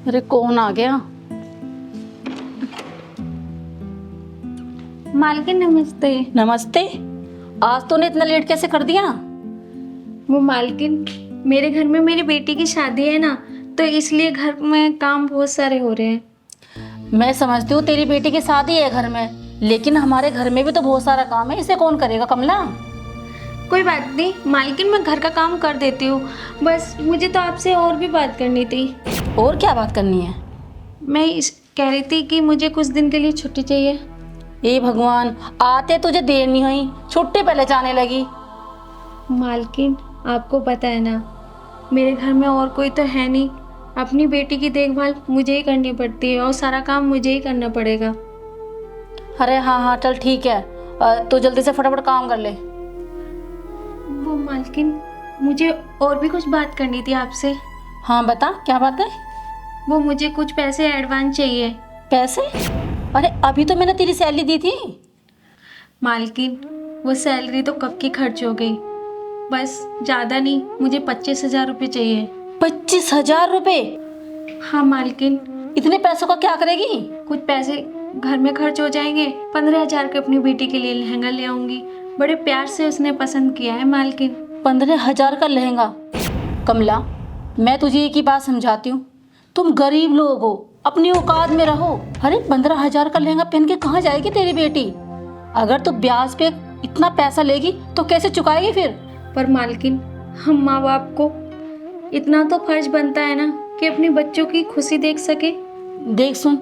अरे कौन आ गया? मालकिन नमस्ते। नमस्ते। आज तूने इतना लेट कैसे कर दिया? वो मालकिन, मेरे घर में मेरी बेटी की शादी है ना, तो इसलिए घर में काम बहुत सारे हो रहे हैं। मैं समझती हूँ तेरी बेटी की शादी है घर में, लेकिन हमारे घर में भी तो बहुत सारा काम है। इसे कौन करेगा कमला? कोई बात नहीं मालकिन, मैं घर का काम कर देती हूँ। बस मुझे तो आपसे और भी बात करनी थी। और क्या बात करनी है? कह रही थी कि मुझे कुछ दिन के लिए छुट्टी चाहिए। ए भगवान, आते तुझे देर नहीं हुई, छुट्टी पहले जाने लगी। मालकिन आपको पता है ना, मेरे घर में और कोई तो है नहीं। अपनी बेटी की देखभाल मुझे ही करनी पड़ती है और सारा काम मुझे ही करना पड़ेगा। अरे हाँ हाँ चल ठीक है, तो जल्दी से फटाफट काम कर ले। वो मालकिन, मुझे और भी कुछ बात करनी थी आपसे। हाँ बता, क्या बात है? वो मुझे कुछ पैसे एडवांस चाहिए। पैसे? अरे अभी तो मैंने तेरी सैलरी दी थी। मालकिन वो सैलरी तो कब की खर्च हो गई। बस ज़्यादा नहीं, मुझे 25,000 रुपये चाहिए। 25,000 रुपये? हाँ मालकिन। इतने पैसों का क्या करेगी? कुछ पैसे घर में खर्च हो जाएंगे। 15,000 के अपनी बेटी के लिए लहंगा ले आऊंगी। बड़े प्यार से उसने पसंद किया है मालकिन। 15,000 का लहंगा? कमला, मैं तुझे एक ही बात समझाती हूँ, तुम गरीब लोग हो, अपनी औकात में रहो। अरे 15,000 का लहंगा पहन के कहाँ जाएगी तेरी बेटी? अगर तू ब्याज पे इतना पैसा लेगी तो कैसे चुकाएगी फिर? पर मालकिन, हम माँ बाप को इतना तो फर्ज बनता है ना कि अपने बच्चों की खुशी देख सके। देख सुन,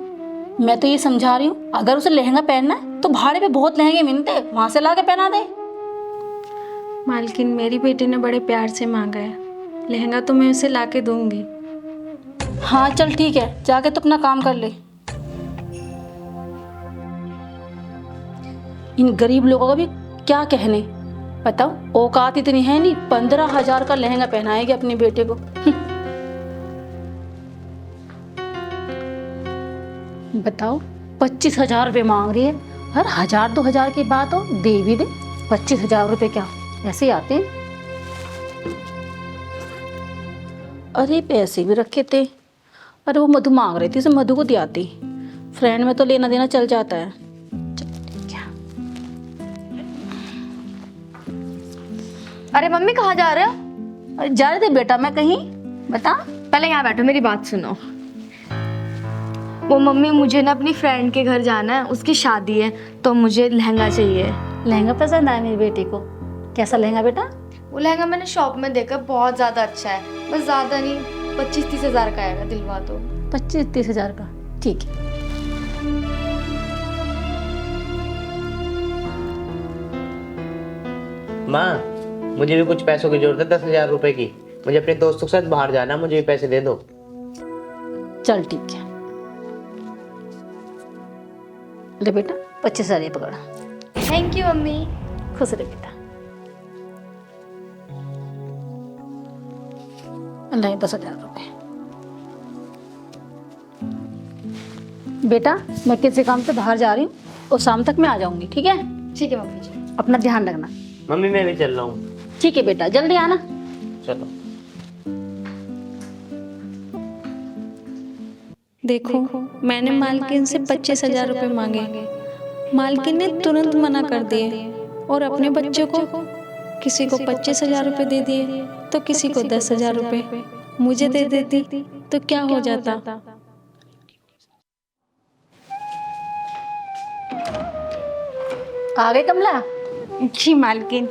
मैं तो ये समझा रही हूँ, अगर उसे लहंगा पहनना है तो भाड़े पे बहुत लहंगे मिलते हैं, वहां से ला के पहना दे। मालकिन मेरी बेटी ने बड़े प्यार से मांगा है, लहंगा तो मैं उसे ला के दूंगी। हाँ चल ठीक है, जाके तो अपना काम कर ले। इन गरीब लोगों का भी क्या कहने, बताओ, औकात इतनी है नहीं, 15,000 का लहंगा पहनाएगी अपनी बेटे को। बताओ, 25,000 रुपये मांग रही है। हर 1,000-2,000 की बात हो दे भी दे, 25,000 रुपये क्या ऐसे ही आते हैं? अरे पैसे भी रखे थे। अरे वो मधु मांग रही थी, उसे मधु को दियाती, फ्रेंड में तो लेना देना चल जाता है। चल ठीक है। अरे मम्मी कहाँ जा रहे हो? अरे जा रहे थे बेटा, मैं कहीं। बता। पहले यहाँ बैठो, मेरी बात सुनो। वो मम्मी, मुझे ना अपनी फ्रेंड के घर जाना है, उसकी शादी है, तो मुझे लहंगा चाहिए। लहंगा पसंद आया मेरी बेटी को? कैसा लहंगा बेटा? वो लहंगा मैंने शॉप में देखा, बहुत ज़्यादा अच्छा है। बस ज़्यादा नहीं, 25-30 हज़ार का आएगा, दिलवा दो। 25-30 हज़ार का? ठीक है। माँ, मुझे भी कुछ पैसों की जरूरत है, 10,000 रुपए की। मुझे अपने दोस्तों के साथ बाहर जाना है, मुझे भी पैसे दे दो। चल ठीक है, ले बेटा 25,000 ये पकड़ा। Thank you mummy. खुश रहे बेटा। नहीं 10,000 रुपये। बेटा मैं किसी काम से बाहर जा रही हूँ और शाम तक मैं आ जाऊंगी, ठीक है? ठीक है मम्मी जी। अपना ध्यान रखना। मम्मी मैं भी चल रहा हूँ। ठीक है बेटा, जल्दी आना। चलो। देखो, मैंने मालकिन से 25,000 रुपये मांगे। मालकिन ने तुरंत मना कर दिए और अपने बच्चों को किसी को 25,000 रुपये दे दिए तो किसी को 10,000 रुपये। मुझे दे देती तो क्या हो जाता? आ गए कमला? जी मालकिन।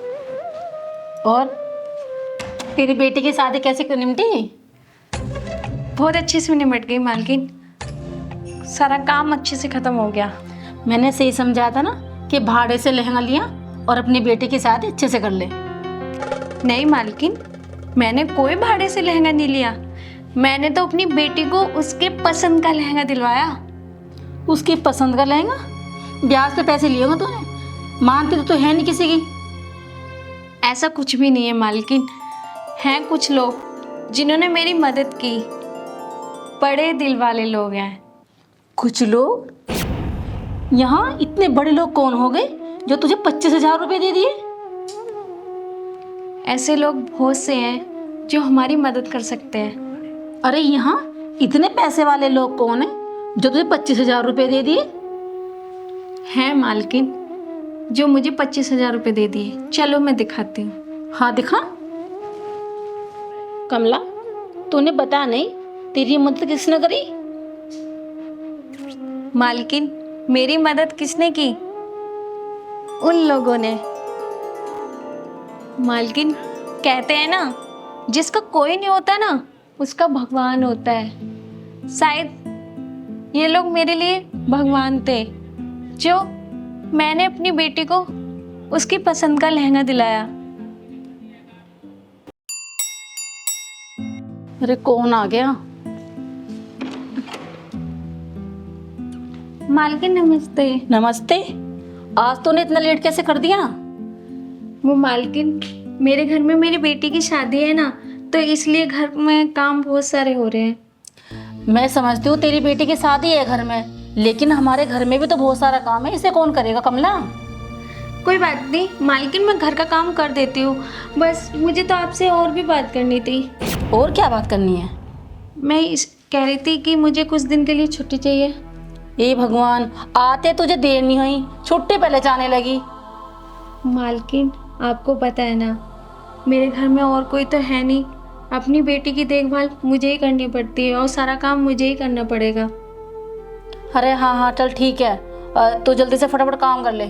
और तेरी बेटी की शादी कैसे निपटी? बहुत अच्छे से निपट गई मालकिन, सारा काम अच्छे से खत्म हो गया। मैंने सही समझा था ना कि भाड़े से लहंगा लिया और अपनी बेटी की शादी अच्छे से कर ले। नहीं मालकिन, मैंने कोई भाड़े से लहंगा नहीं लिया। मैंने तो अपनी बेटी को उसके पसंद का लहंगा दिलवाया। उसकी पसंद का लहंगा? ब्याज पे पैसे लिए होंगे तूने, मानती तो है नहीं किसी की। ऐसा कुछ भी नहीं है मालकिन, हैं कुछ लोग जिन्होंने मेरी मदद की, बड़े दिल वाले लोग हैं। कुछ लोग? यहाँ इतने बड़े लोग कौन हो गए जो तुझे 25,000 रुपये दे दिए? ऐसे लोग बहुत से हैं जो हमारी मदद कर सकते हैं। अरे यहाँ इतने पैसे वाले लोग कौन है जो तुझे 25,000 रुपए दे दिए? है मालकिन, जो मुझे 25,000 रुपये दे दिए। चलो मैं दिखाती हूँ। हाँ दिखा। कमला, तूने बता नहीं तेरी मदद किसने करी? मालकिन, मेरी मदद किसने की? उन लोगों ने। मालकिन, कहते हैं ना, जिसका कोई नहीं होता ना उसका भगवान होता है। शायद ये लोग मेरे लिए भगवान थे, जो मैंने अपनी बेटी को उसकी पसंद का लहंगा दिलाया। अरे कौन आ गया? मालकिन नमस्ते। नमस्ते। आज तूने इतना लेट कैसे कर दिया? वो मालकिन, मेरे घर में मेरी बेटी की शादी है ना, तो इसलिए घर में काम बहुत सारे हो रहे हैं। मैं समझती हूँ तेरी बेटी की शादी है घर में, लेकिन हमारे घर में भी तो बहुत सारा काम है, इसे कौन करेगा कमला? कोई बात नहीं मालकिन, मैं घर का काम कर देती हूँ। बस मुझे तो आपसे और भी बात करनी थी। और क्या बात करनी है? मैं कह रही थी कि मुझे कुछ दिन के लिए छुट्टी चाहिए। ए भगवान, आते तुझे देर नहीं हुई, छुट्टी पहले जाने लगी। मालकिन, आपको पता है ना, मेरे घर में और कोई तो है नहीं। अपनी बेटी की देखभाल मुझे ही करनी पड़ती है और सारा काम मुझे ही करना पड़ेगा। अरे हाँ हाँ चल ठीक है, तू जल्दी से फटाफट काम कर ले।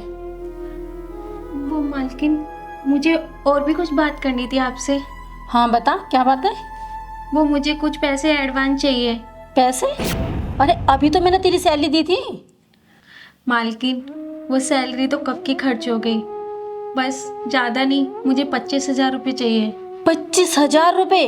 वो मालकिन, मुझे और भी कुछ बात करनी थी आपसे। हाँ बता, क्या बात है? वो मुझे कुछ पैसे एडवांस चाहिए। पैसे? अरे अभी तो मैंने तेरी सैलरी दी थी। मालकिन, वो सैलरी तो कब की खर्च हो गई। बस ज़्यादा नहीं, मुझे 25,000 रुपये चाहिए। 25,000 रुपये?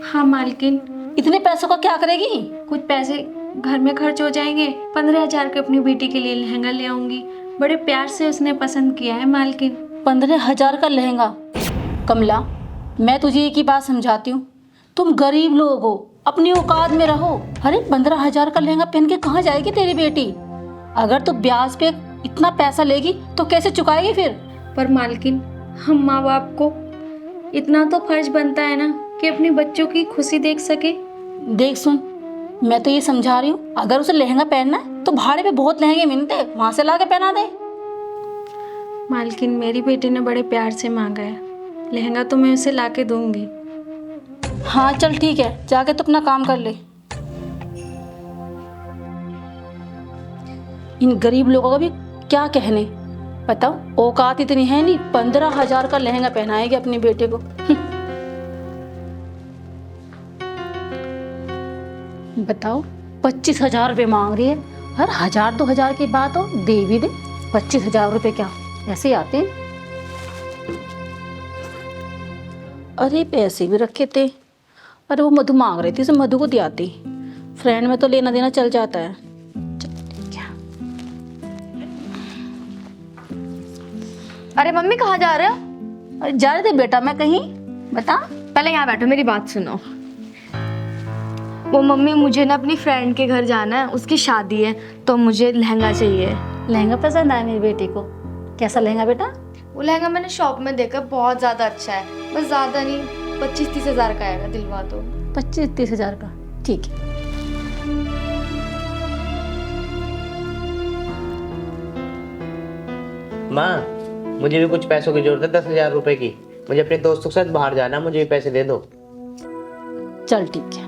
हाँ मालकिन। इतने पैसों का क्या करेगी? कुछ पैसे घर में खर्च हो जाएंगे। 15,000 के अपनी बेटी के लिए लहंगा ले आऊंगी। बड़े प्यार से उसने पसंद किया है मालकिन। 15,000 का लहंगा? कमला, मैं तुझे एक ही बात समझाती हूँ, तुम गरीब लोग हो, अपनी औकात में रहो। अरे 15,000 का लहंगा पहन के कहाँ जाएगी तेरी बेटी? अगर तू ब्याज पे इतना पैसा लेगी तो कैसे चुकाएगी फिर? पर मालकिन, हम माँ बाप को इतना तो फर्ज बनता है ना कि अपने बच्चों की खुशी देख सके। देख सुन, मैं तो ये समझा रही हूँ, अगर उसे लहंगा पहनना है तो भाड़े पे बहुत लहंगे मिलते हैं, वहां से ला के पहना दे। मालकिन, मेरी बेटी ने बड़े प्यार से मांगा है, लहंगा तो मैं उसे ला के दूंगी। हाँ चल ठीक है, जाके तो अपना काम कर ले। इन गरीब लोगों का भी क्या कहने, बताओ औकात इतनी है नहीं, 15,000 का लहंगा पहनाएगी अपनी बेटे को। बताओ 25,000 रुपये मांग रही है। हर 1,000-2,000 की बात हो दे भी दे, 25,000 रुपये क्या ऐसे ही आते हैं? अरे पैसे भी रखे थे। अरे वो मधु मांग रही थी, उसे मधु को दियाती, फ्रेंड में तो लेना देना चल जाता है। चल ठीक है। अरे मम्मी कहाँ जा रहे हो? अरे जा रहे थे बेटा मैं कहीं, बता। पहले यहाँ बैठो, मेरी बात सुनो। वो मम्मी, मुझे ना अपनी फ्रेंड के घर जाना है, उसकी शादी है, तो मुझे लहंगा चाहिए। लहंगा पसंद आया मेरी बेटी को? कैसा लहंगा बेटा? वो लहंगा मैंने शॉप में देखा, बहुत ज़्यादा अच्छा है। बस ज़्यादा नहीं, 25-30 हज़ार का आएगा, दिलवा दो। 25-30 हज़ार का? ठीक है। माँ, मुझे भी कुछ पैसों की जरूरत है, 10,000 रुपए की। मुझे अपने दोस्तों के साथ बाहर जाना, मुझे भी पैसे दे दो। चल ठीक है,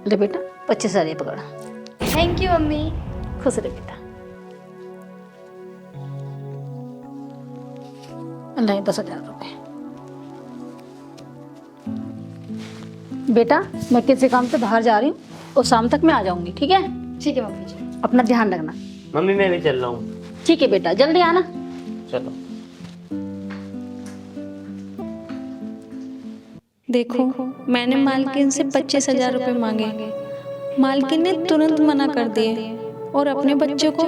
ले बेटा 25,000 ये पकड़ा। Thank you mummy. खुश रहे बेटा। नहीं 10,000 रुपये। बेटा मैं किसी काम से बाहर जा रही हूँ और शाम तक मैं आ जाऊंगी, ठीक है? ठीक है मम्मी जी। अपना ध्यान रखना। मम्मी मैं भी चल रहा हूँ। ठीक है बेटा, जल्दी आना। चलो। देखो, मैंने मालकिन से 25,000 रुपये मांगे। मालकिन ने तुरंत मना कर दिए और अपने बच्चों को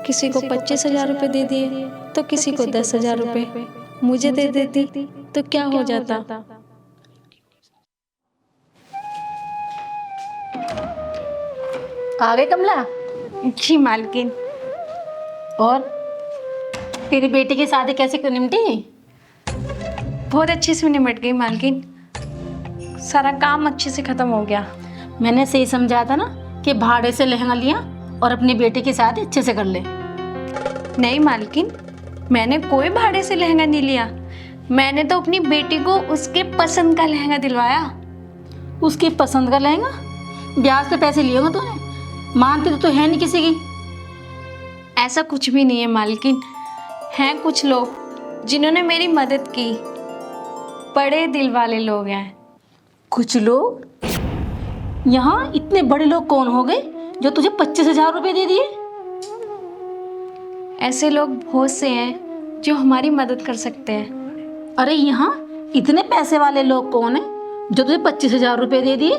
किसी को 25,000 रुपये दे दिए तो किसी को 10,000 रुपये। मुझे दे देती तो क्या हो जाता? आ गए कमला? जी मालकिन। और तेरी बेटी की शादी कैसे निपटी? बहुत अच्छे से निपट गई मालकिन। सारा काम अच्छे से खत्म हो गया। मैंने सही समझाया था ना कि भाड़े से लहंगा लिया और अपनी बेटी की शादी अच्छे से कर ले। नहीं मालकिन, मैंने कोई भाड़े से लहंगा नहीं लिया। मैंने तो अपनी बेटी को उसके पसंद का लहंगा दिलवाया। उसकी पसंद का लहंगा? ब्याज पे पैसे लिए होंगे तूने, मानती तो है नहीं किसी की। ऐसा कुछ भी नहीं है मालकिन। हैं कुछ लोग जिन्होंने मेरी मदद की, बड़े दिल वाले लोग हैं। कुछ लोग? यहाँ इतने बड़े लोग कौन हो गए जो तुझे 25,000 रुपये दे दिए? ऐसे लोग बहुत से हैं जो हमारी मदद कर सकते हैं। अरे यहाँ इतने पैसे वाले लोग कौन है जो तुझे 25,000 रुपये दे दिए?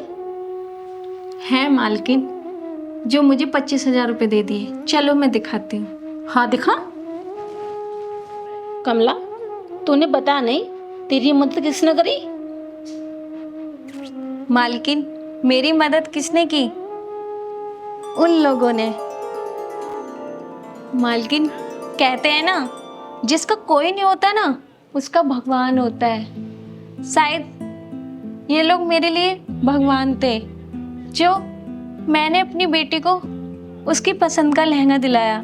हैं मालकिन जो मुझे 25,000 रुपये दे दिए। चलो मैं दिखाती हूँ। हाँ दिखा। कमला, तूने बता नहीं तेरी मदद किसने करी? मालकिन, मेरी मदद किसने की? उन लोगों ने। मालकिन, कहते हैं ना, जिसका कोई नहीं होता ना उसका भगवान होता है। शायद ये लोग मेरे लिए भगवान थे, जो मैंने अपनी बेटी को उसकी पसंद का लहंगा दिलाया।